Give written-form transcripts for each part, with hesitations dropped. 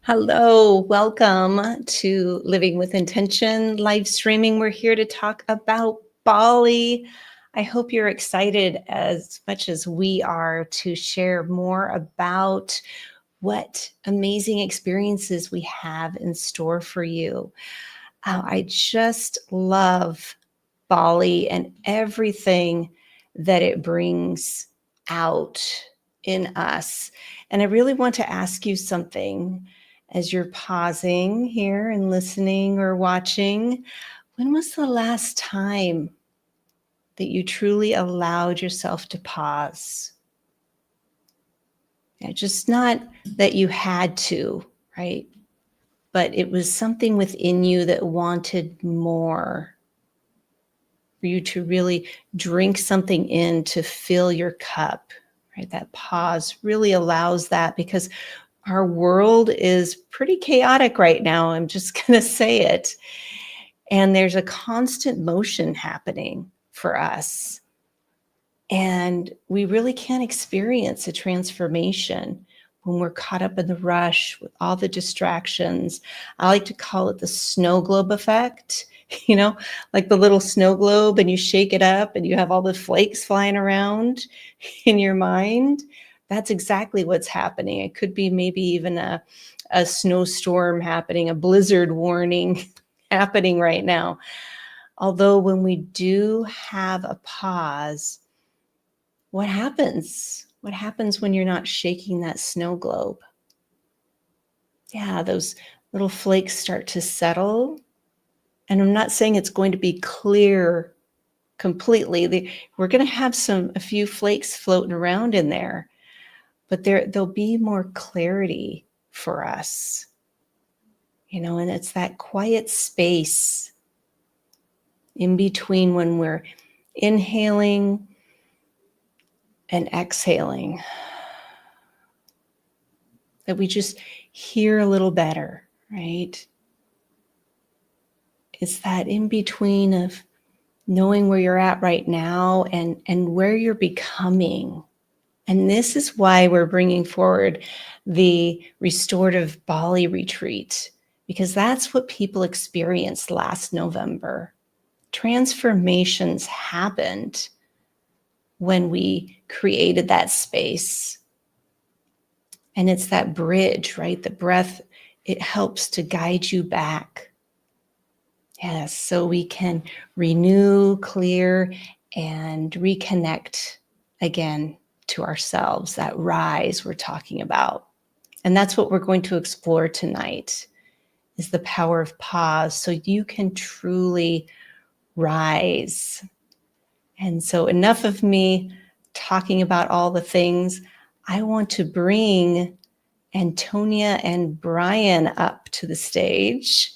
Hello, welcome to Living with Intention live streaming. We're here to talk about Bali. I hope you're excited as much as we are to share more about what amazing experiences we have in store for you. I just love Bali and everything that it brings out in us. And I really want to ask you something as you're pausing here and listening or watching. When was the last time that you truly allowed yourself to pause? Yeah, just not that you had to, right? But it was something within you that wanted more, for you to really drink something in to fill your cup, right? That pause really allows that, because our world is pretty chaotic right now. I'm just going to say it. And there's a constant motion happening for us. And we really can't experience a transformation when we're caught up in the rush with all the distractions. I like to call it the snow globe effect. Like the little snow globe, and you shake it up and you have all the flakes flying around in your mind. That's exactly what's happening. It could be maybe even a snowstorm happening, a blizzard warning happening right now. Although when we do have a pause, what happens? What happens when you're not shaking that snow globe? Yeah, those little flakes start to settle. And I'm not saying it's going to be clear completely. We're going to have a few flakes floating around in there, but there'll be more clarity for us. And it's that quiet space in between when we're inhaling and exhaling, that we just hear a little better, right? It's that in between of knowing where you're at right now and where you're becoming. And this is why we're bringing forward the Restorative Bali retreat, because that's what people experienced last November. Transformations happened when we created that space. And it's that bridge, right? The breath, it helps to guide you back. Yes, so we can renew, clear, and reconnect again to ourselves, that rise we're talking about. And that's what we're going to explore tonight, is the power of pause, so you can truly rise. And so enough of me talking about all the things. I want to bring Antonia and Brian up to the stage.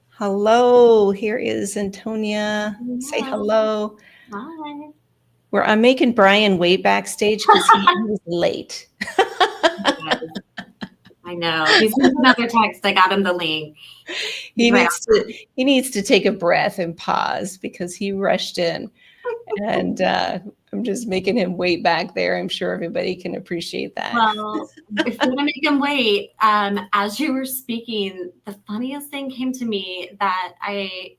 Hello, here is Antonia. Hello. Say hello. Hi. I'm making Brian wait backstage because he was late. I know. He's another text. I got him the link. He needs to take a breath and pause because he rushed in. And I'm just making him wait back there. I'm sure everybody can appreciate that. Well, if you want to make him wait, as you were speaking, the funniest thing came to me that I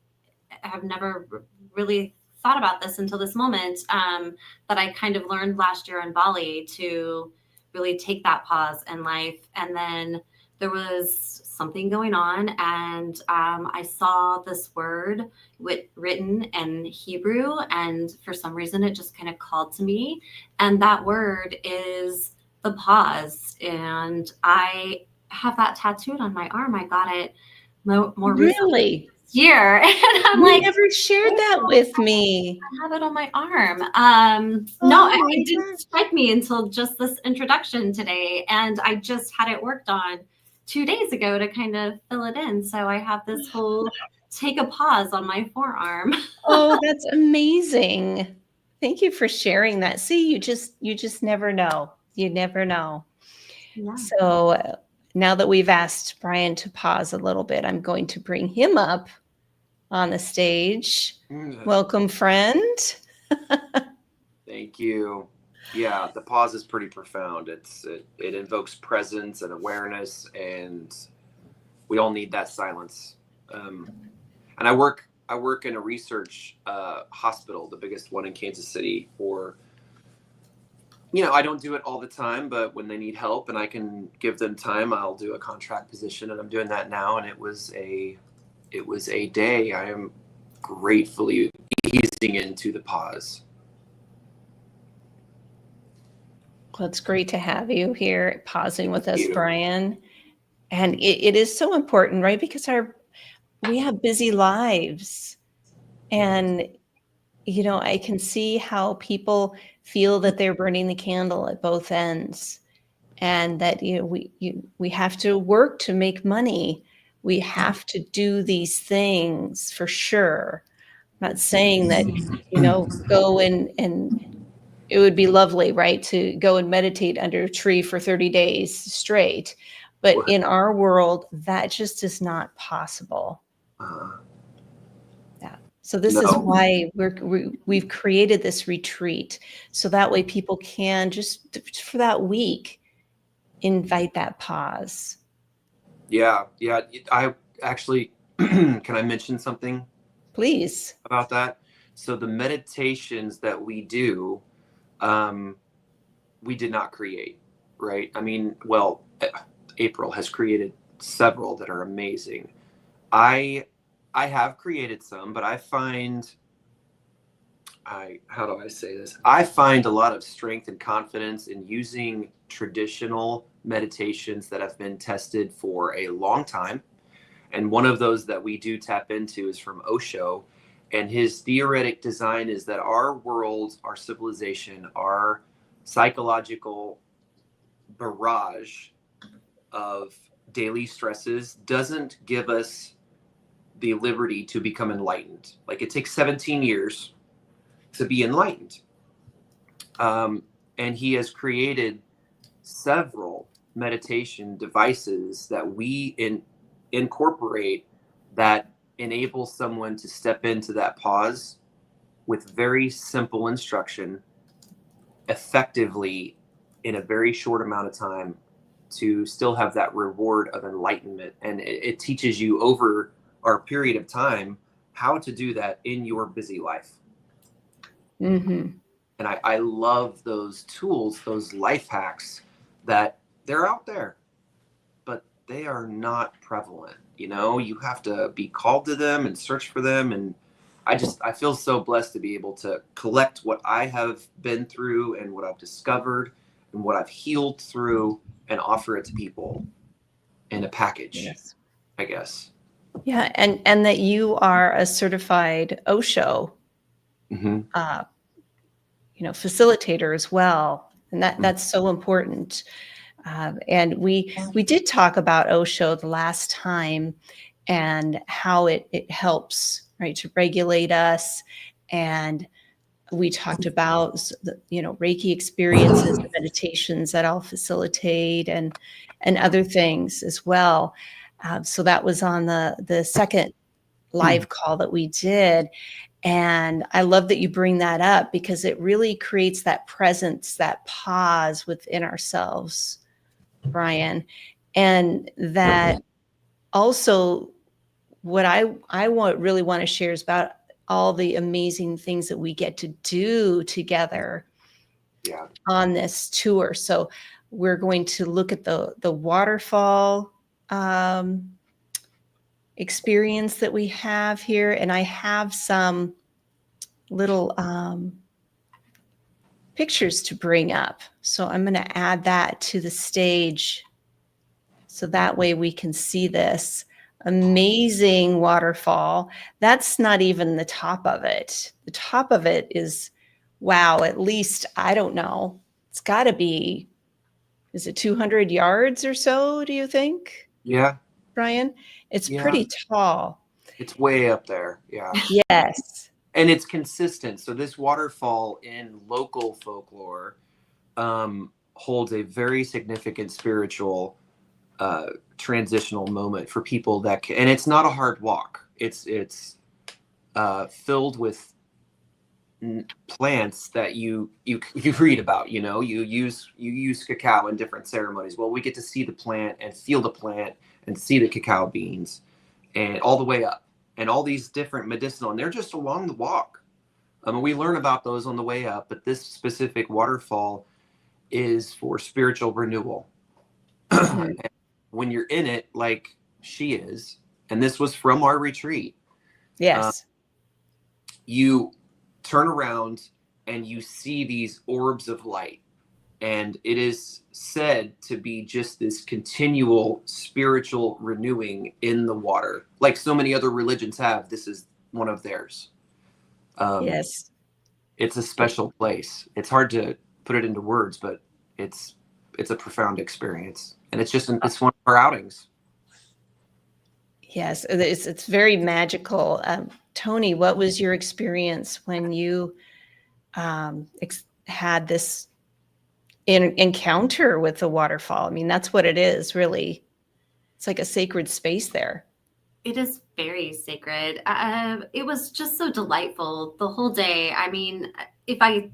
have never really thought about this until this moment, that I kind of learned last year in Bali to really take that pause in life. And then there was something going on, and I saw this word written in Hebrew, and for some reason it just kind of called to me. And that word is the pause. And I have that tattooed on my arm. I got it more recently this year. And I'm You like, never shared that with me. I have it on my arm. Oh, it didn't strike me until just this introduction today. And I just had it worked on 2 days ago to kind of fill it in. So I have this whole take a pause on my forearm. Oh, that's amazing. Thank you for sharing that. See, you just never know. You never know. Yeah. So now that we've asked Brian to pause a little bit, I'm going to bring him up on the stage. Welcome, friend. Thank you. Yeah, the pause is pretty profound. It invokes presence and awareness, and we all need that silence. And I work in a research hospital, the biggest one in Kansas City. For I don't do it all the time, but when they need help and I can give them time, I'll do a contract position, and I'm doing that now. And it was a day I am gratefully easing into the pause. Well, it's great to have you here pausing with us, You. Brian. And it is so important, right? Because we have busy lives. And, I can see how people feel that they're burning the candle at both ends, and that, we have to work to make money. We have to do these things for sure. I'm not saying that, go and it would be lovely, right, to go and meditate under a tree for 30 days straight. But in our world, that just is not possible. Yeah. So this is No. why we've created this retreat. So that way people can just for that week invite that pause. Yeah. I actually, can I mention something Please. about that? So the meditations that we do, we did not create, right? I mean, well, April has created several that are amazing. I have created some, but I find how do I say this? I find a lot of strength and confidence in using traditional meditations that have been tested for a long time. And one of those that we do tap into is from Osho. And his theoretic design is that our world, our civilization, our psychological barrage of daily stresses doesn't give us the liberty to become enlightened. Like, it takes 17 years to be enlightened. And he has created several meditation devices that we incorporate that enable someone to step into that pause with very simple instruction effectively in a very short amount of time to still have that reward of enlightenment. And it teaches you over our period of time how to do that in your busy life. Mm-hmm. And I love those tools, those life hacks that they're out there, but they are not prevalent. You have to be called to them and search for them. And I feel so blessed to be able to collect what I have been through and what I've discovered and what I've healed through and offer it to people in a package, Yes. I guess. Yeah, and that you are a certified Osho Mm-hmm. Facilitator as well, and that's so important. And we did talk about Osho the last time, and how it helps, right, to regulate us. And we talked about the, Reiki experiences, the meditations that I'll facilitate, and other things as well. So that was on the second live call that we did. And I love that you bring that up, because it really creates that presence, that pause within ourselves, Brian. And that also, what I really want to share is about all the amazing things that we get to do together on this tour. So we're going to look at the waterfall experience that we have here. And I have some little pictures to bring up. So I'm going to add that to the stage, so that way we can see this amazing waterfall. That's not even the top of it. The top of it is, wow, at least, I don't know, it's got to be, is it 200 yards or so, do you think? Yeah. Brian? It's pretty tall. It's way up there. Yeah. Yes. And it's consistent. So this waterfall in local folklore holds a very significant spiritual transitional moment for people and it's not a hard walk. It's filled with plants that you read about. You use cacao in different ceremonies. Well, we get to see the plant and feel the plant and see the cacao beans and all the way up, and all these different medicinal, and they're just along the walk. We learn about those on the way up, but this specific waterfall is for spiritual renewal. Mhm. When you're in it, like she is, and this was from our retreat, Yes. you turn around and you see these orbs of light. And it is said to be just this continual spiritual renewing in the water. Like so many other religions have, this is one of theirs. Yes. It's a special place. It's hard to put it into words, but it's a profound experience. And it's one of our outings. Yes. It's very magical. Tony, what was your experience when you had this encounter with the waterfall? I mean, that's what it is, really. It's like a sacred space there. It is very sacred. It was just so delightful the whole day. I mean, if I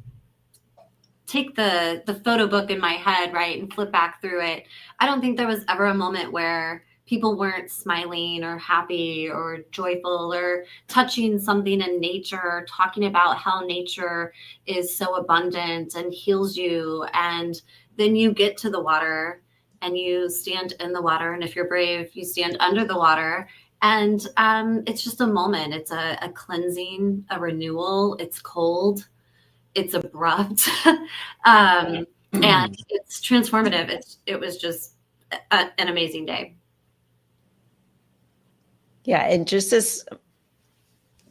take the photo book in my head, right, and flip back through it, I don't think there was ever a moment where people weren't smiling or happy or joyful or touching something in nature, talking about how nature is so abundant and heals you. And then you get to the water and you stand in the water. And if you're brave, you stand under the water. And it's just a moment. It's a cleansing, a renewal. It's cold. It's abrupt. And it's transformative. It was just an amazing day. Yeah. And just as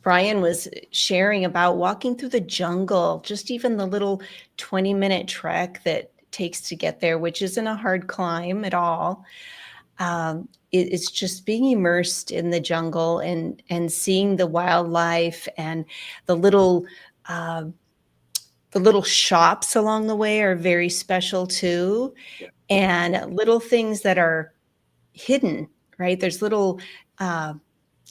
Brian was sharing about walking through the jungle, just even the little 20-minute trek that takes to get there, which isn't a hard climb at all. It's just being immersed in the jungle and seeing the wildlife and the little shops along the way are very special too. Yeah. And little things that are hidden, right? There's little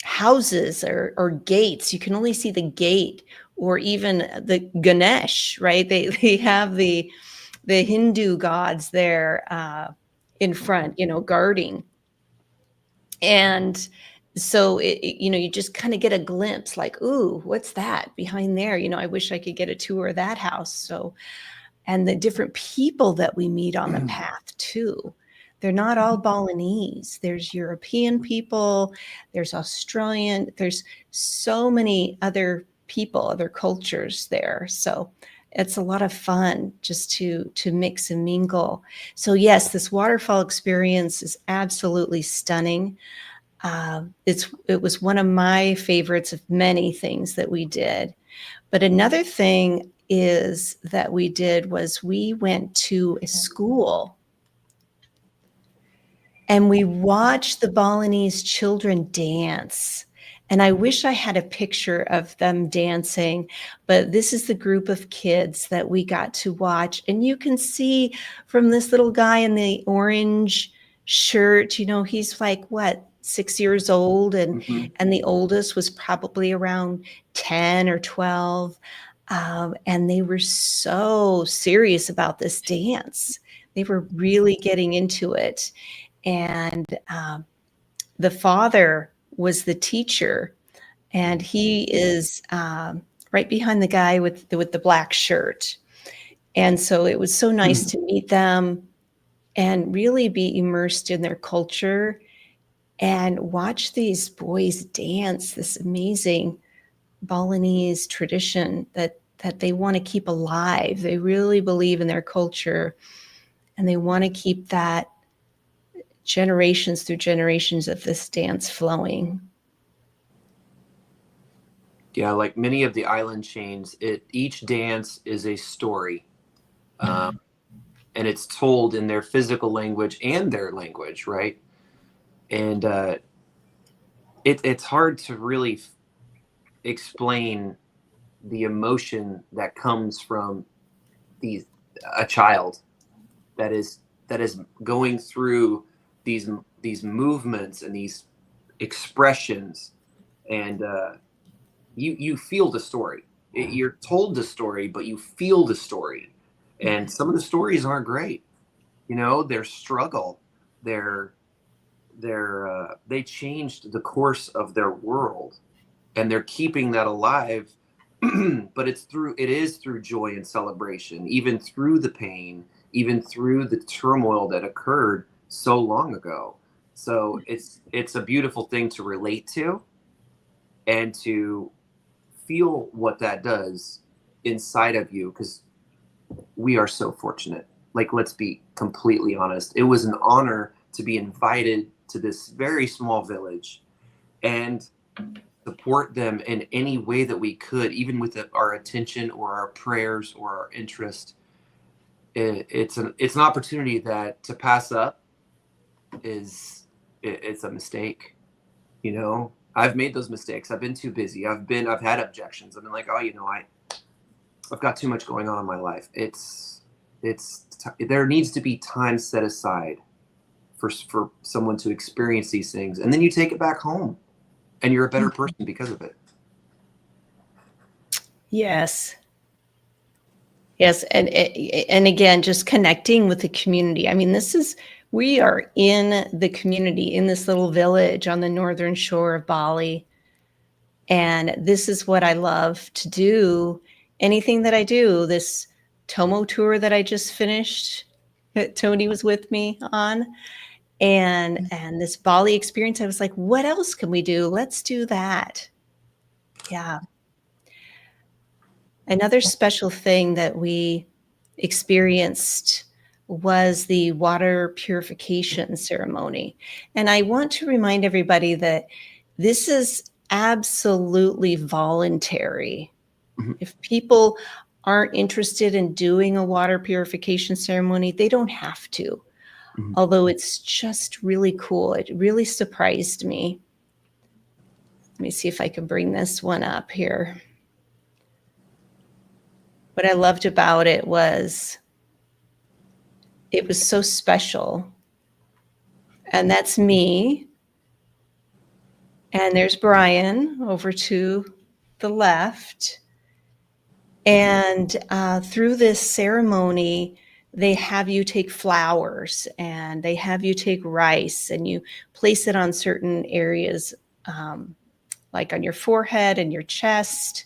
houses or gates. You can only see the gate or even the Ganesh, right? They have the Hindu gods there in front, guarding. And so you just kind of get a glimpse like, ooh, what's that behind there? I wish I could get a tour of that house. So, and the different people that we meet on the path too. They're not all Balinese. There's European people, there's Australian, there's so many other people, other cultures there. So it's a lot of fun just to mix and mingle. So yes, this waterfall experience is absolutely stunning. It was one of my favorites of many things that we did. But another thing is that we did was we went to a school and we watched the Balinese children dance. And I wish I had a picture of them dancing, but this is the group of kids that we got to watch. And you can see from this little guy in the orange shirt, he's like, 6 years old, and the oldest was probably around 10 or 12. And they were so serious about this dance. They were really getting into it. And the father was the teacher, and he is right behind the guy with the black shirt. And so it was so nice to meet them and really be immersed in their culture and watch these boys dance this amazing Balinese tradition that they want to keep alive. They really believe in their culture, and they want to keep that generations through generations of this dance flowing. Yeah, like many of the island chains, each dance is a story. And it's told in their physical language and their language, right? And it's hard to really explain the emotion that comes from a child that is going through these movements and these expressions, and you feel the story. you're told the story, but you feel the story. And some of the stories aren't great. You know, their struggle, they changed the course of their world, and they're keeping that alive. But it is through joy and celebration, even through the pain, even through the turmoil that occurred so long ago. So it's a beautiful thing to relate to, and to feel what that does inside of you, because we are so fortunate. Like, let's be completely honest. It was an honor to be invited to this very small village and support them in any way that we could, even with our attention or our prayers or our interest. It's an opportunity that to pass up it's a mistake. You know, I've made those mistakes. I've been too busy. I've had objections. I've been like, oh, you know, I've got too much going on in my life. There needs to be time set aside for someone to experience these things, and then you take it back home, and you're a better person because of it. Yes. Yes, and again, just connecting with the community. I mean, we are in the community in this little village on the northern shore of Bali, and this is what I love to do. Anything that I do, this Tomo tour that I just finished, that Tony was with me on, and this Bali experience, I was like, what else can we do? Let's do that. Yeah. Another special thing that we experienced was the water purification ceremony. And I want to remind everybody that this is absolutely voluntary. Mhm. If people aren't interested in doing a water purification ceremony, they don't have to. Mhm. Although it's just really cool. It really surprised me. Let me see if I can bring this one up here. What I loved about it was so special. And that's me. And there's Brian over to the left. And through this ceremony, they have you take flowers and they have you take rice and you place it on certain areas, like on your forehead and your chest.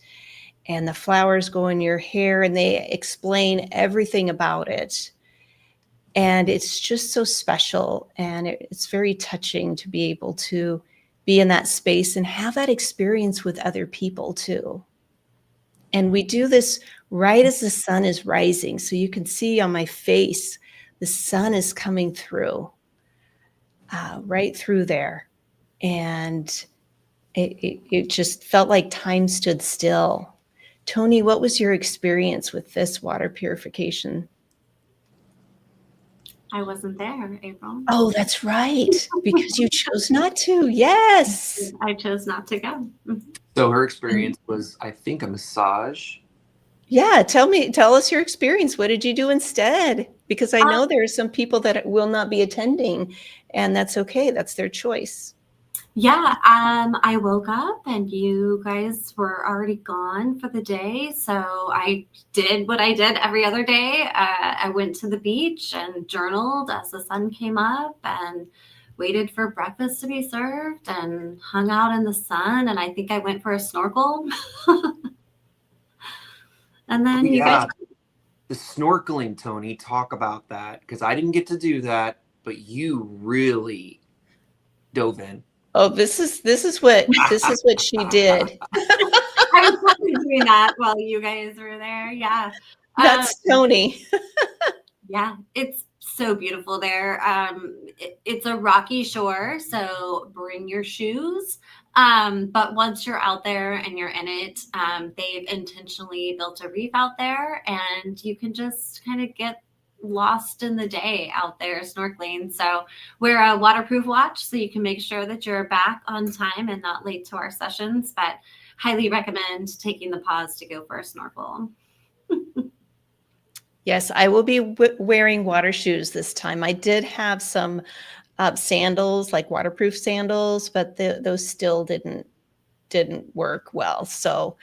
And the flowers go in your hair and they explain everything about it. And it's just so special. And it's very touching to be able to be in that space and have that experience with other people too. And we do this right as the sun is rising. So you can see on my face, the sun is coming through, right through there. And it just felt like time stood still. Tony, what was your experience with this water purification? I wasn't there, April. Oh, that's right. Because you chose not to. Yes. I chose not to go. So her experience was, I think, a massage. Yeah. Tell us your experience. What did you do instead? Because I know there are some people that will not be attending, and that's okay. That's their choice. Yeah, I woke up and you guys were already gone for the day. So I did what I did every other day. I went to the beach and journaled as the sun came up and waited for breakfast to be served and hung out in the sun. And I think I went for a snorkel. And then you guys. The snorkeling, Tony, talk about that, because I didn't get to do that, but you really dove in. Oh, this is what she did. I was probably doing that while you guys were there. Yeah. That's Tony. Yeah, it's so beautiful there. It's a rocky shore, so bring your shoes. But once you're out there and you're in it, they've intentionally built a reef out there, and you can just kind of get lost in the day out there snorkeling. So wear a waterproof watch so you can make sure that you're back on time and not late to our sessions, but highly recommend taking the pause to go for a snorkel. Yes, I will be wearing water shoes this time. I did have some sandals, like waterproof sandals, but those still didn't work well. So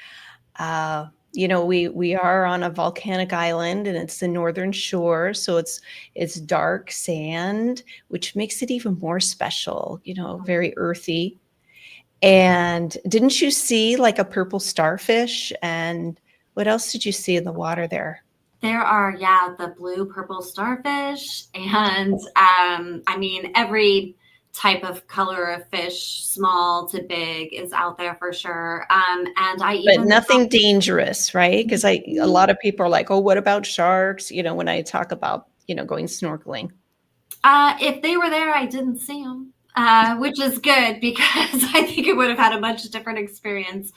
we are on a volcanic island, and it's the northern shore, so it's dark sand, which makes it even more special, very earthy. And didn't you see like a purple starfish? And what else did you see in the water there? There are, the blue purple starfish, and I mean, every type of color of fish, small to big, is out there for sure. And I But even nothing dangerous, right? Because a lot of people are like, oh, what about sharks? When I talk about, going snorkeling. If they were there, I didn't see them, which is good because I think it would have had a much different experience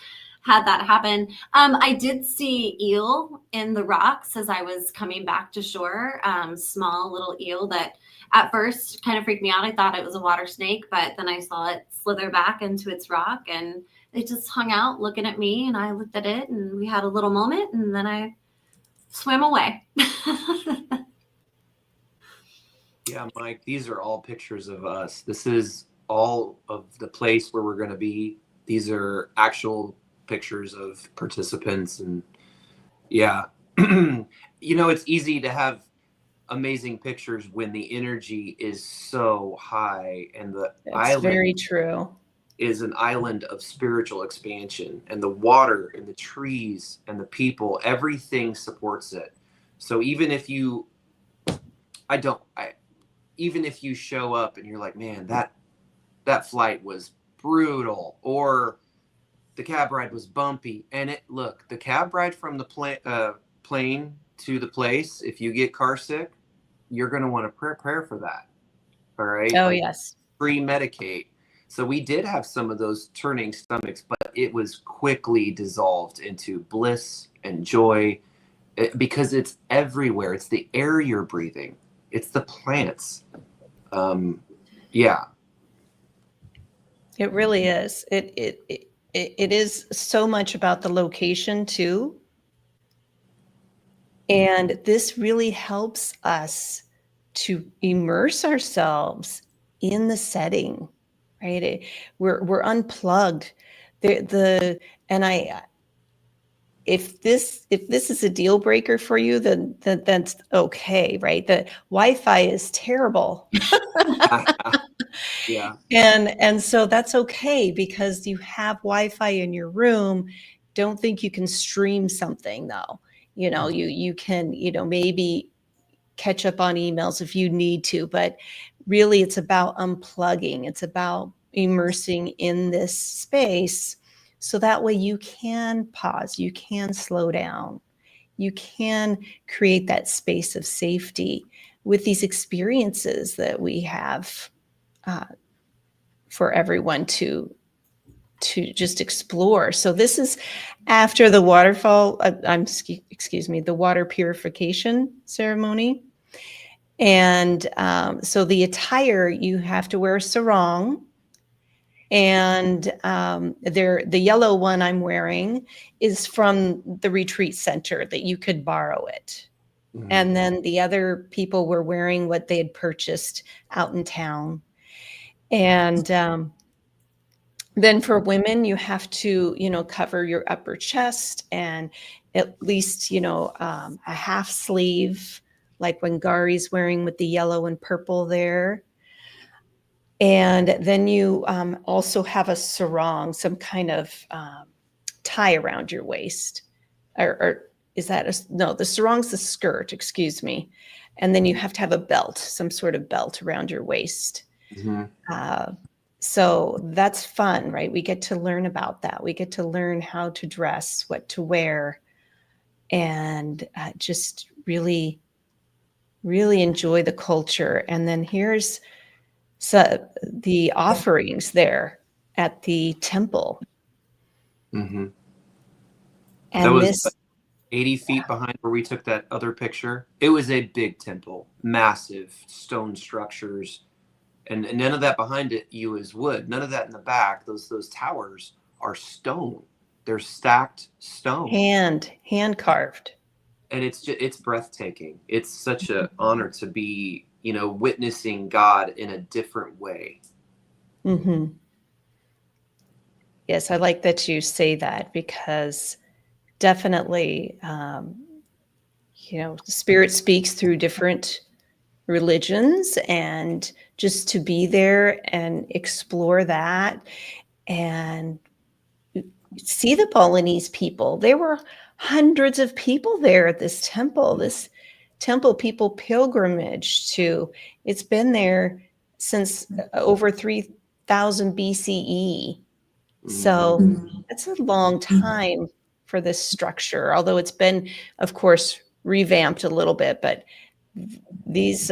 had that happen. I did see eel in the rocks as I was coming back to shore. Small little eel that at first kind of freaked me out. I thought it was a water snake, but then I saw it slither back into its rock, and it just hung out looking at me, and I looked at it, and we had a little moment, and then I swam away. Yeah, Mike, these are all pictures of us. This is all of the place where we're going to be. These are actual pictures of participants. And yeah, it's easy to have amazing pictures when the energy is so high, and the That's island very true. is an island of spiritual expansion, and the water and the trees and the people, everything supports it. So even if you even if you show up and you're like, man, that flight was brutal, or the cab ride was bumpy, and the cab ride from the plane to the place, if you get car sick, you're going to want to prepare for that. All right. Oh, yes. Pre-medicate. So we did have some of those turning stomachs, but it was quickly dissolved into bliss and joy, because it's everywhere. It's the air you're breathing. It's the plants. Yeah. It really is. It is so much about the location too. And this really helps us to immerse ourselves in the setting, right? We're unplugged. If this is a deal breaker for you, then that's okay, right? The Wi-Fi is terrible. Yeah. And so that's okay, because you have Wi-Fi in your room. Don't think you can stream something though. You can, maybe catch up on emails if you need to, but really it's about unplugging. It's about immersing in this space, so that way you can pause, you can slow down, you can create that space of safety with these experiences that we have for everyone to just explore. So this is after the waterfall, the water purification ceremony. And so the attire, you have to wear a sarong. And the yellow one I'm wearing is from the retreat center that you could borrow it. Mm-hmm. And then the other people were wearing what they had purchased out in town. And then for women, you have to, cover your upper chest and at least, a half sleeve, like when Gari's wearing with the yellow and purple there. And then you also have a sarong, some kind of tie around your waist. Or is that no, the sarong's the skirt, excuse me. And then you have to have a belt, some sort of belt around your waist. Mm-hmm. So that's fun, right? We get to learn about that. We get to learn how to dress, what to wear, and just really, really enjoy the culture. And then here's the offerings there at the temple. Mm-hmm. And that was 80 feet behind where we took that other picture. It was a big temple, massive stone structures. And none of that behind it is wood. None of that in the back. Those towers are stone. They're stacked stone. Hand carved. And it's breathtaking. It's such an honor to be, witnessing God in a different way. Mm-hmm. Yes, I like that you say that, because definitely, spirit speaks through different religions, and just to be there and explore that and see the Balinese people. There were hundreds of people there at this temple. This temple people pilgrimage to. It's been there since over 3000 BCE. So that's a long time for this structure, although it's been, of course, revamped a little bit. But these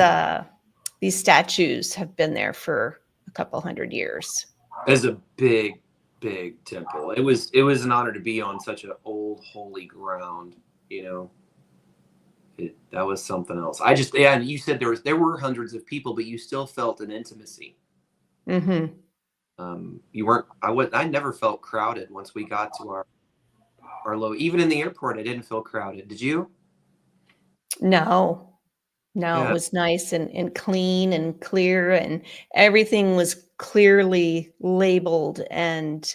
statues have been there for a couple hundred years. It's a big temple. It was an honor to be on such an old holy ground. That was something else. And you said there were hundreds of people, but you still felt an intimacy. Mm-hmm. I never felt crowded once we got to our low. Even in the airport, I didn't feel crowded. Did you? No, Yeah. It was nice and clean and clear, and everything was clearly labeled. And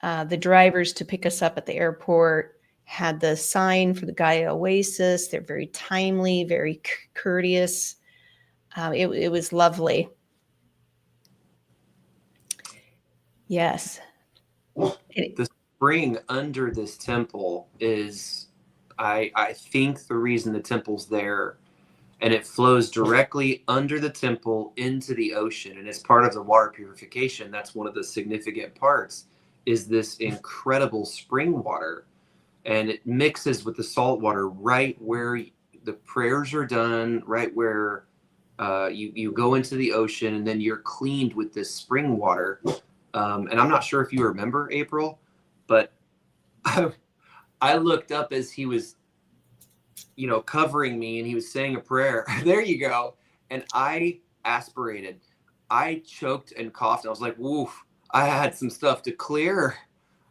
the drivers to pick us up at the airport had the sign for the Gaia Oasis. They're very timely, very courteous. It was lovely. Yes. The spring under this temple is, I think, the reason the temple's there, and it flows directly under the temple into the ocean. And as part of the water purification, that's one of the significant parts, is this incredible spring water. And it mixes with the salt water right where the prayers are done, right where you go into the ocean, and then you're cleaned with this spring water. And I'm not sure if you remember, April, but I looked up as he was, covering me, and he was saying a prayer. There you go. And I aspirated. I choked and coughed. And I was like, woof, I had some stuff to clear.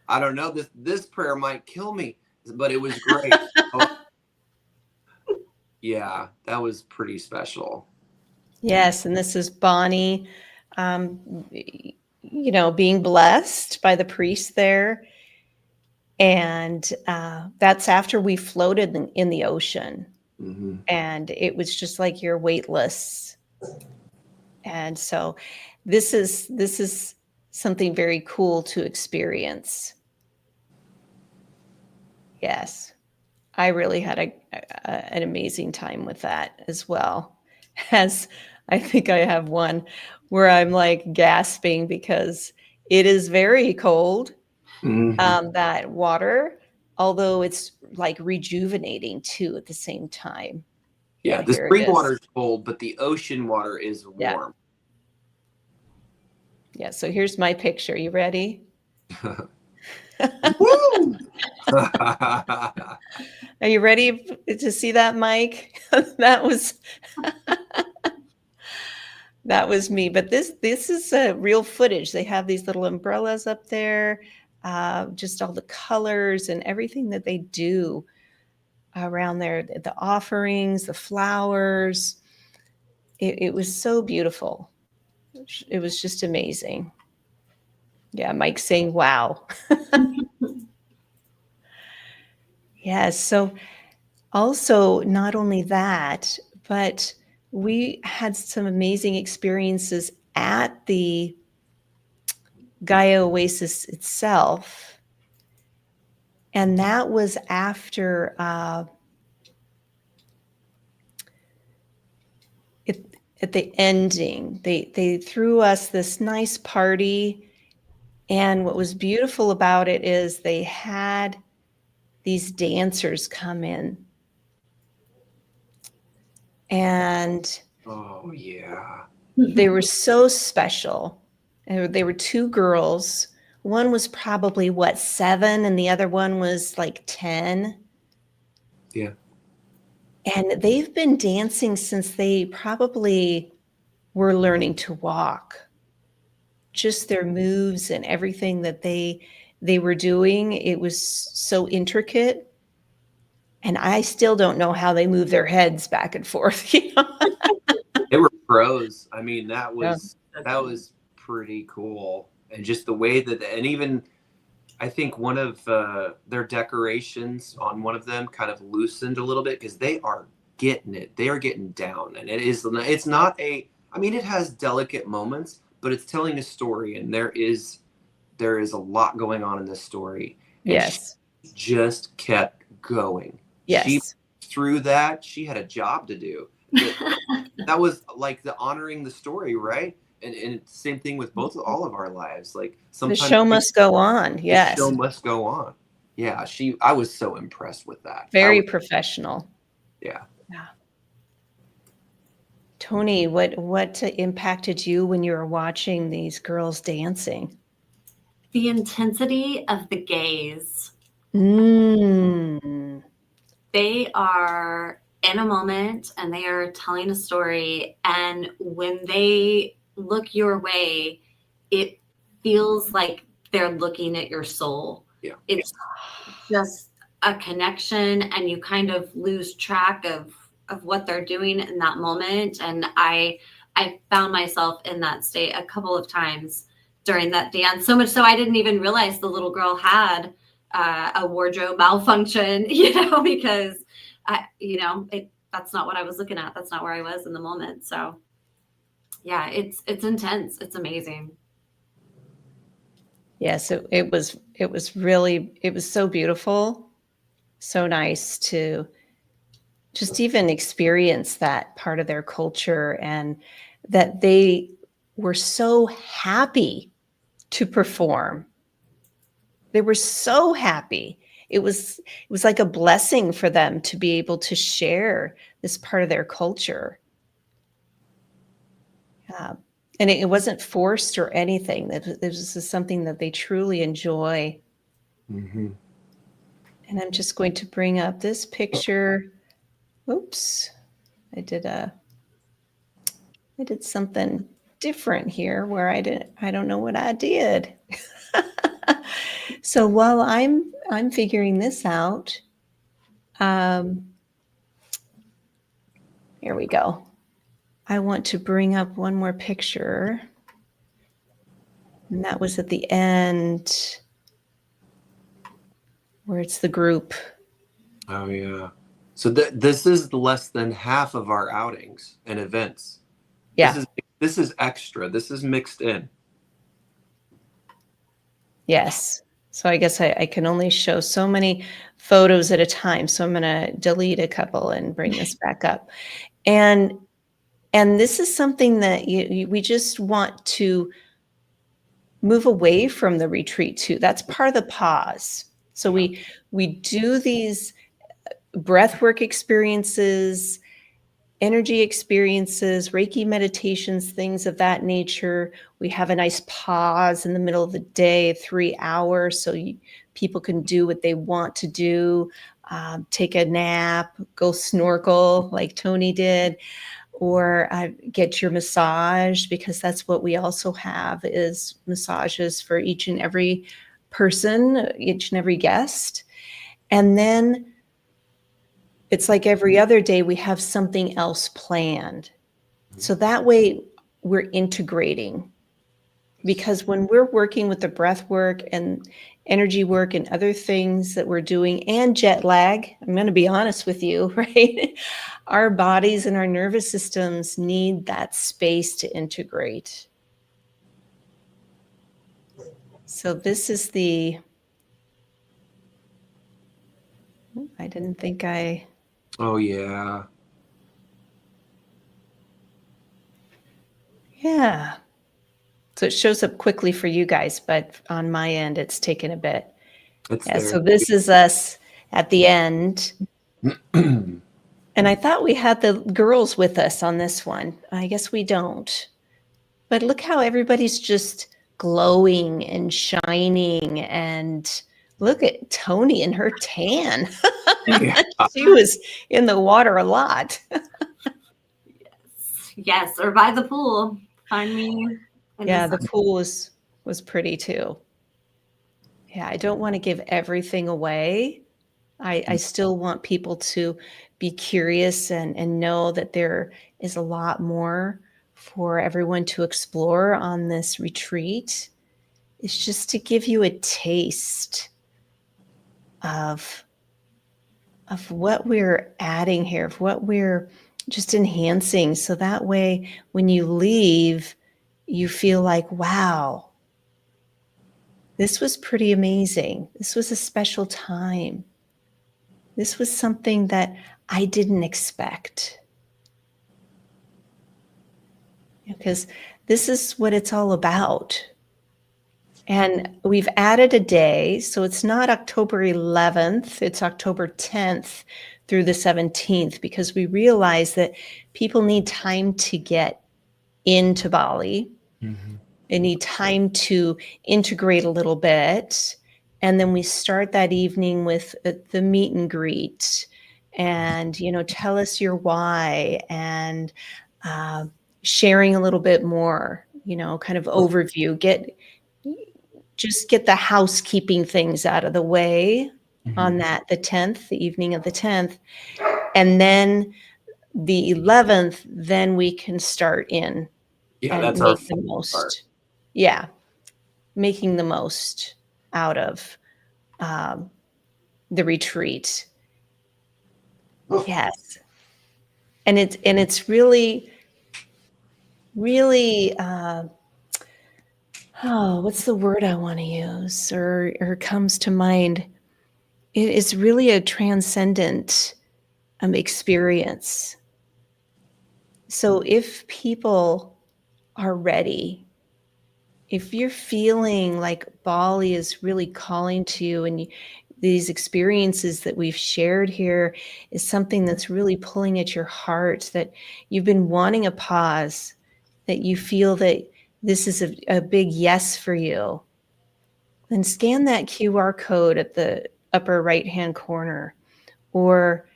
I don't know. This prayer might kill me, but it was great. Yeah, that was pretty special. Yes, and this is Bonnie, being blessed by the priest there. And that's after we floated in the ocean. Mm-hmm. And it was just like you're weightless. And so this is something very cool to experience. Yes, I really had an amazing time with that as well. As I think I have one where I'm like gasping because it is very cold. Mm-hmm. That water, although it's like rejuvenating too at the same time. Yeah, the spring water is cold, but the ocean water is warm. Yeah, so here's my picture. You ready? Woo! Are you ready to see that, Mike? That was me. But this is real footage. They have these little umbrellas up there, just all the colors and everything that they do around there, the offerings, the flowers. It was so beautiful. It was just amazing. Yeah, Mike's saying, wow. Yes. So also, not only that, but we had some amazing experiences at the Gaia Oasis itself. And that was after at the ending, they threw us this nice party. And what was beautiful about it is they had these dancers come in. And oh, yeah. They were so special. They were two girls. One was probably 7, and the other one was like 10. Yeah. And they've been dancing since they probably were learning to walk. Just their moves and everything that they were doing, it was so intricate. And I still don't know how they move their heads back and forth. They were pros. I mean, that was pretty cool. And just the way that, and even I think one of their decorations on one of them kind of loosened a little bit because they are getting it. They are getting down, and it's not a. I mean, it has delicate moments, but it's telling a story, and there is a lot going on in this story. And Yes. she just kept going. She Yes. through that, she had a job to do. That was like the honoring the story, right? And same thing with all of our lives. Like The sometimes show must go on. the Yes. show must go on. Yeah, I was so impressed with that. Very professional. Yeah. Yeah. Tony, what impacted you when you were watching these girls dancing? The intensity of the gaze. Mm. They are in a moment and they are telling a story. And when they look your way, it feels like they're looking at your soul. Yeah. It's just a connection, and you kind of lose track of what they're doing in that moment. And I found myself in that state a couple of times during that dance, so much so I didn't even realize the little girl had a wardrobe malfunction, because that's not what I was looking at. That's not where I was in the moment. So yeah, it's intense. It's amazing. Yes, it was so beautiful, so nice to just even experience that part of their culture, and that they were so happy to perform. They were so happy. It was like a blessing for them to be able to share this part of their culture. And it wasn't forced or anything. This is something that they truly enjoy. Mm-hmm. And I'm just going to bring up this picture. Oops, I did something different here where I don't know what I did. So while I'm figuring this out, here we go. I want to bring up one more picture. And that was at the end where it's the group. Oh yeah. So this is less than half of our outings and events. Yeah. This is extra. This is mixed in. Yes. So I guess I can only show so many photos at a time. So I'm going to delete a couple and bring this back up. And this is something that we just want to move away from the retreat too. That's part of the pause. So we do these breathwork experiences, energy experiences, Reiki meditations, things of that nature. We have a nice pause in the middle of the day, 3 hours, so people can do what they want to do, take a nap, go snorkel like Tony did, or get your massage, because that's what we also have is massages for each and every person, each and every guest. And then it's like every other day we have something else planned. So that way we're integrating, because when we're working with the breath work and energy work and other things that we're doing, and jet lag, I'm going to be honest with you, right? Our bodies and our nervous systems need that space to integrate. So this is I didn't think I... Oh yeah. Yeah. So it shows up quickly for you guys, but on my end, it's taken a bit. So this is us at the end. And I thought we had the girls with us on this one. I guess we don't. But look how everybody's just glowing and shining. And look at Tony and her tan. Yeah. She was in the water a lot. Yes, or by the pool. Find me. Yeah, the pool was pretty too. Yeah, I don't want to give everything away. I still want people to be curious and know that there is a lot more for everyone to explore on this retreat. is just to give you a taste of what we're adding here, of what we're just enhancing. So that way, when you leave, you feel like, wow, this was pretty amazing. This was a special time. This was something that I didn't expect. Because this is what it's all about. And we've added a day, so it's not October 11th, it's October 10th through the 17th, because we realize that people need time to get into Bali. Mm-hmm. They need time to integrate a little bit. And then we start that evening with the meet and greet and, tell us your why and sharing a little bit more, kind of overview, just get the housekeeping things out of the way on that, the 10th, the evening of the 10th. And then the 11th, then we can start in and that's our make the most. part. Yeah. Making the most out of the retreat. Yes. And it's really, really, what's the word I want to use or comes to mind? It is really a transcendent experience. So if people are ready, if you're feeling like Bali is really calling to you and these experiences that we've shared here is something that's really pulling at your heart, that you've been wanting a pause, that you feel that this is a big yes for you, then scan that QR code at the upper right-hand corner, or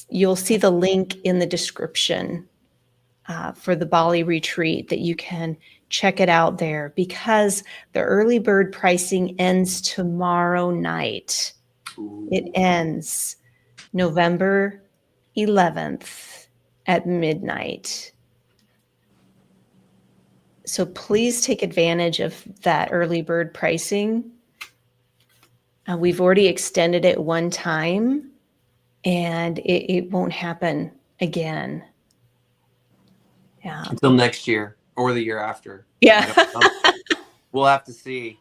you'll see the link in the description for the Bali retreat that you can check it out there, because the early bird pricing ends tomorrow night. It ends November 11th at midnight. So please take advantage of that early bird pricing. We've already extended it one time, and it won't happen again. Yeah. Until next year or the year after. Yeah. We'll have to see.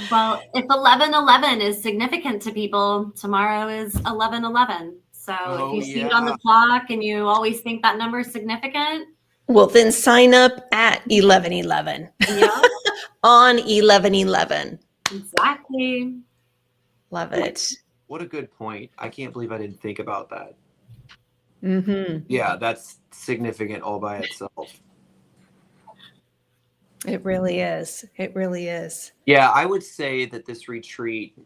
Well, if 11/11 is significant to people, tomorrow is 11/11. So if you see it on the clock and you always think that number is significant, well, then sign up at 11/11. Yeah. On 11/11. Exactly. Love it. What a good point. I can't believe I didn't think about that. Mm-hmm. Yeah, that's significant all by itself. It really is. It really is. Yeah, I would say that this retreat,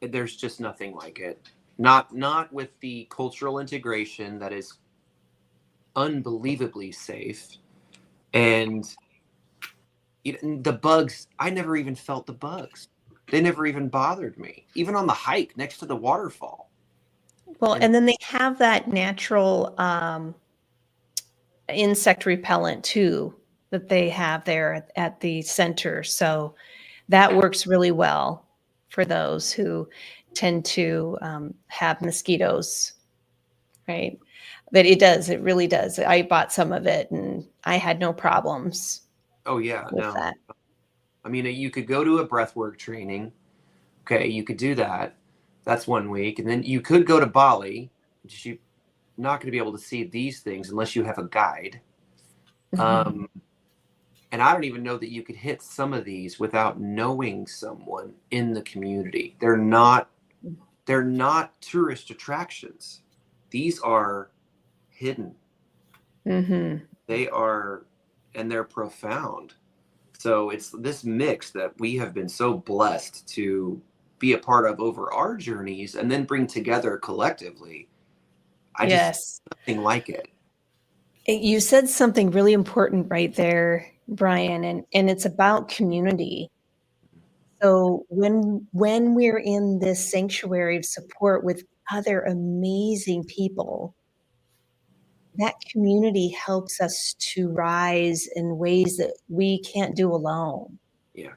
there's just nothing like it. Not with the cultural integration that is unbelievably safe, and the bugs. I never even felt the bugs. They never even bothered me, even on the hike next to the waterfall. Well, and then they have that natural insect repellent too that they have there at the center. So that works really well for those who tend to have mosquitoes, right? But it does. It really does. I bought some of it and I had no problems. Oh yeah, with no. that. I mean, you could go to a breathwork training. Okay, you could do that. That's 1 week. And then you could go to Bali, which you're not going to be able to see these things unless you have a guide. Mm-hmm. And I don't even know that you could hit some of these without knowing someone in the community. They're not tourist attractions. These are hidden. Mm-hmm. They are, and they're profound. So it's this mix that we have been so blessed to be a part of over our journeys and then bring together collectively. Just nothing like it. You said something really important right there, Brian, and it's about community. So when we're in this sanctuary of support with other amazing people, that community helps us to rise in ways that we can't do alone. Yeah.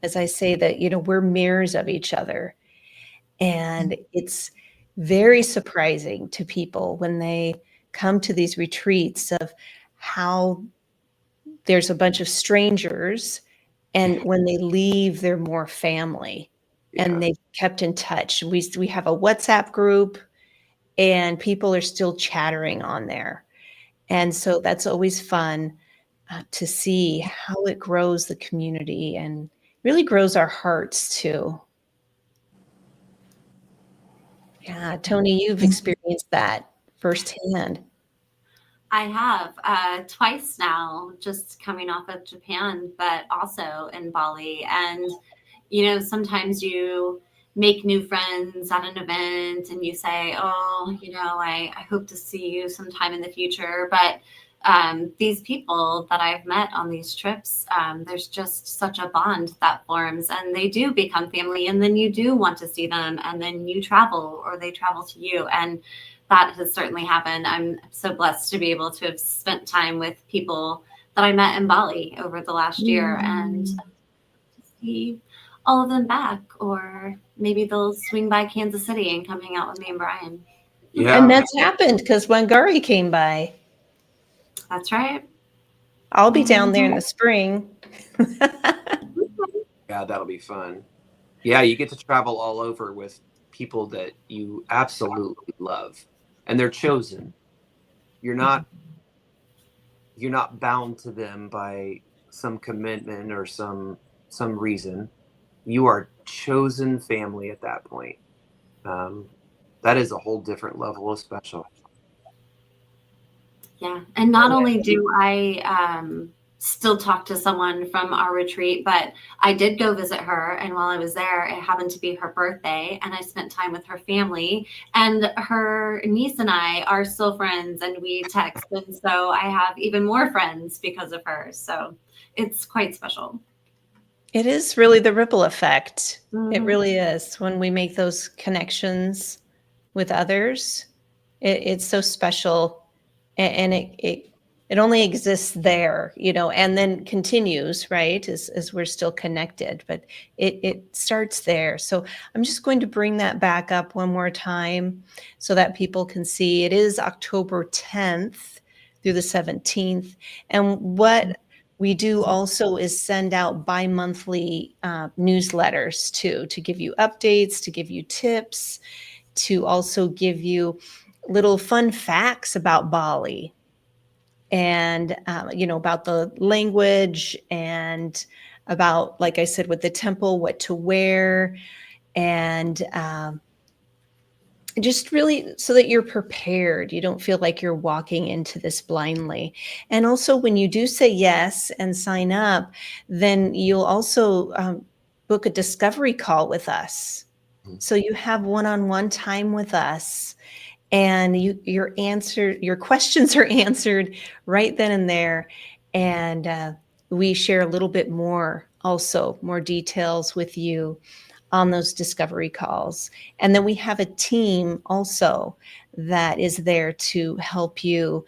as I say that, we're mirrors of each other. And it's very surprising to people when they come to these retreats of how there's a bunch of strangers, and when they leave, they're more family, Yeah. and they've kept in touch. We have a WhatsApp group, and people are still chattering on there. And so that's always fun to see how it grows the community and really grows our hearts too. Yeah, Tony, you've experienced that firsthand. I have twice now, just coming off of Japan, but also in Bali. And, sometimes you make new friends at an event and you say, oh, I hope to see you sometime in the future. But these people that I've met on these trips, there's just such a bond that forms, and they do become family. And then you do want to see them, and then you travel or they travel to you. And that has certainly happened. I'm so blessed to be able to have spent time with people that I met in Bali over the last year, and to see all of them back, or maybe they'll swing by Kansas City and come hang out with me and Brian. Yeah. And that's happened because Wangari came by. That's right. I'll be down there in the spring. Yeah, that'll be fun. Yeah, you get to travel all over with people that you absolutely love, and they're chosen. You're not bound to them by some commitment or some reason. You are chosen family at that point. That is a whole different level of special. Yeah. And not only do I still talk to someone from our retreat, but I did go visit her. And while I was there, it happened to be her birthday, and I spent time with her family. And her niece and I are still friends, and we text. And so I have even more friends because of her. So it's quite special. It is really the ripple effect. Mhm. It really is. When we make those connections with others, it's so special, and it only exists there, and then continues, right, as we're still connected. But it starts there. So I'm just going to bring that back up one more time so that people can see. It is October 10th through the 17th. And what we do also is send out bi-monthly newsletters too, to give you updates, to give you tips, to also give you little fun facts about Bali, and about the language, and about, like I said, with the temple, what to wear, and just really so that you're prepared. You don't feel like you're walking into this blindly. And also, when you do say yes and sign up, then you'll also book a discovery call with us. So you have one-on-one time with us, and your questions are answered right then and there. And we share a little bit more, also more details with you on those discovery calls. And then we have a team also that is there to help you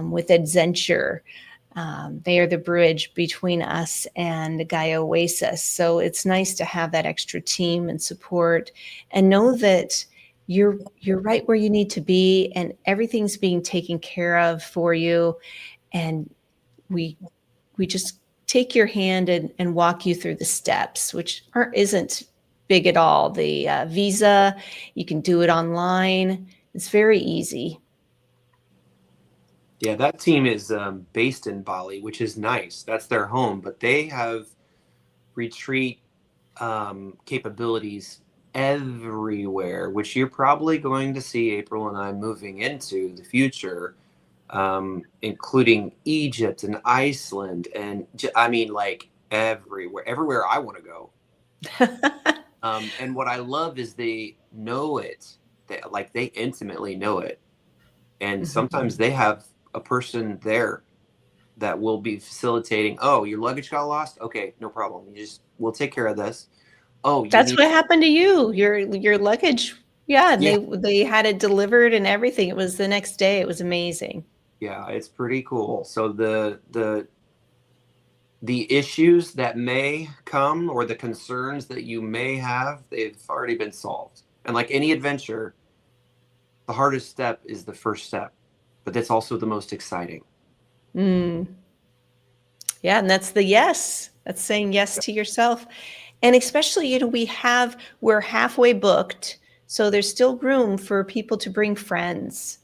with adventure. They are the bridge between us and Gaia Oasis. So it's nice to have that extra team and support, and know that you're right where you need to be, and everything's being taken care of for you. And we just take your hand and walk you through the steps, which isn't big at all. The visa, you can do it online. It's very easy. Yeah, that team is based in Bali, which is nice. That's their home, but they have retreat capabilities everywhere, which you're probably going to see April and I moving into the future, including Egypt and Iceland, and I mean, like everywhere I want to go. And what I love is they know it, they intimately know it, and sometimes they have a person there that will be facilitating. Oh, your luggage got lost? Okay, no problem. We'll take care of this. Oh, That's what happened to you. Your luggage. Yeah, they had it delivered and everything. It was the next day. It was amazing. Yeah, it's pretty cool. So the the issues that may come or the concerns that you may have, they've already been solved. And like any adventure, the hardest step is the first step, but that's also the most exciting. Mm. Yeah, and that's the yes. That's saying yes to yourself. And especially, we're halfway booked, so there's still room for people to bring friends.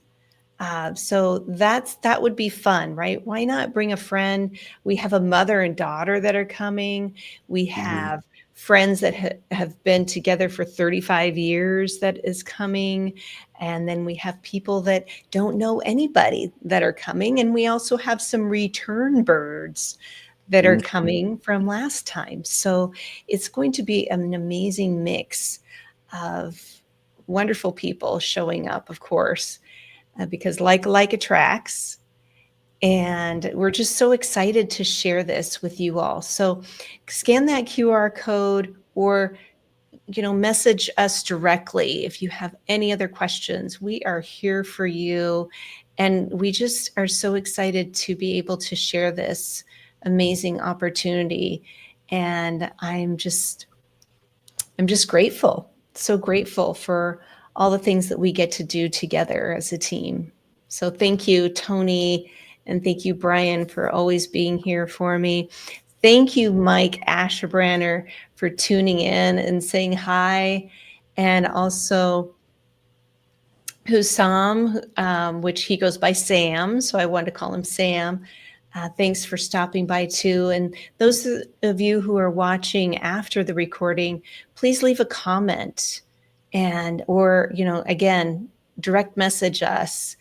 So that would be fun, right? Why not bring a friend? We have a mother and daughter that are coming. We have friends that have been together for 35 years that is coming. And then we have people that don't know anybody that are coming. And we also have some return birds that are coming from last time. So it's going to be an amazing mix of wonderful people showing up, of course, because like attracts. And we're just so excited to share this with you all. So scan that QR code or message us directly if you have any other questions. We are here for you. And we just are so excited to be able to share this amazing opportunity. And I'm just grateful, so grateful for all the things that we get to do together as a team. So thank you, Tony, and thank you, Brian, for always being here for me. Thank you, Mike Asherbranner, for tuning in and saying hi. And also Hussam, which he goes by Sam, so I wanted to call him Sam. Thanks for stopping by too. And those of you who are watching after the recording, please leave a comment or again, direct message us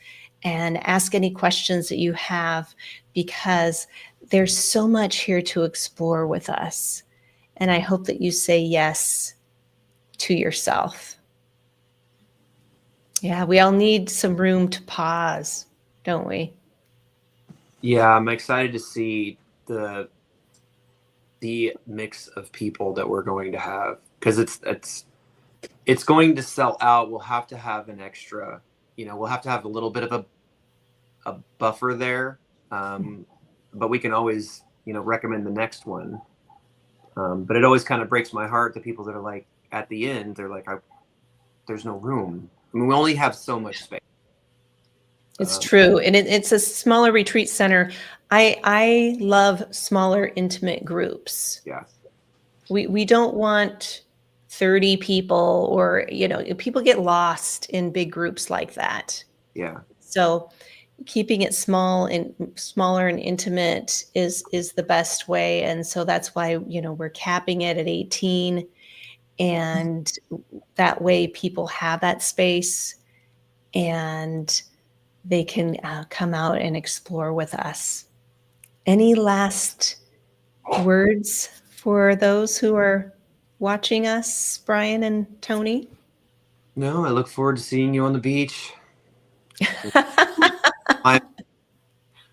and ask any questions that you have, because there's so much here to explore with us. And I hope that you say yes to yourself. Yeah, we all need some room to pause, don't we? Yeah, I'm excited to see the mix of people that we're going to have, because it's going to sell out. We'll have to have an extra, we'll have to have a little bit of a buffer there, but we can always recommend the next one. But it always kind of breaks my heart, the people that are like at the end, they're like, there's no room. I mean, we only have so much space. It's true. And it's a smaller retreat center. I love smaller, intimate groups. Yeah. We don't want 30 people or, people get lost in big groups like that. Yeah. So keeping it smaller and intimate is the best way. And so that's why, we're capping it at 18. And that way people have that space and they can come out and explore with us. Any last words for those who are watching us, Brian and Tony? No, I look forward to seeing you on the beach.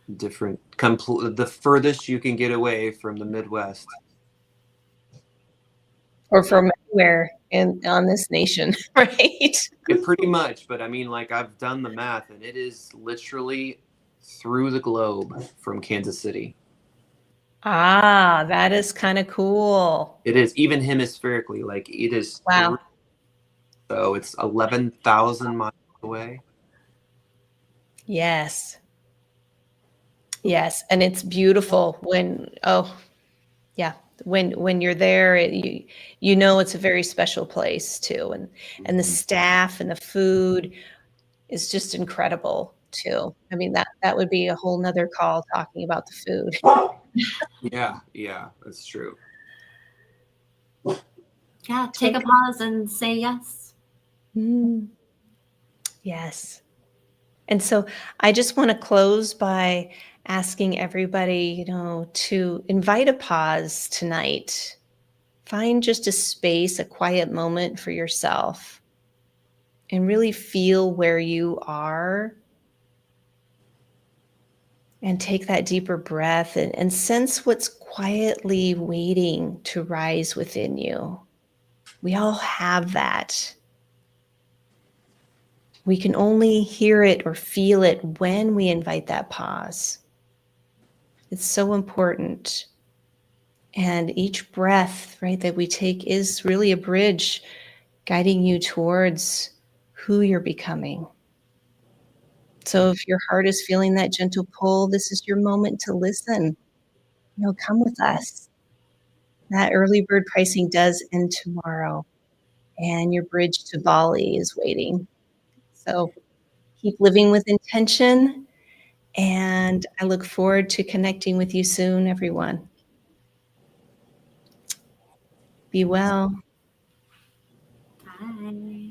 The furthest you can get away from the Midwest. Or from anywhere on this nation, right? Pretty much, but I mean, like, I've done the math, and it is literally through the globe from Kansas City. Ah, that is kind of cool. It is, even hemispherically, like it is. Wow. So it's 11,000 miles away. Yes. Yes, and it's beautiful when you're there, it's a very special place too, and the staff and the food is just incredible too. I mean, that would be a whole nother call, talking about the food. Yeah, that's true. Yeah, take a pause and say yes. Yes. And so I just want to close by asking everybody, to invite a pause tonight. Find just a space, a quiet moment for yourself, and really feel where you are. And take that deeper breath and sense what's quietly waiting to rise within you. We all have that. We can only hear it or feel it when we invite that pause. It's so important. And each breath, right, that we take is really a bridge guiding you towards who you're becoming. So if your heart is feeling that gentle pull, this is your moment to listen. Come with us. That early bird pricing does end tomorrow, and your bridge to Bali is waiting. So keep living with intention, and I look forward to connecting with you soon, everyone. Be well. Bye.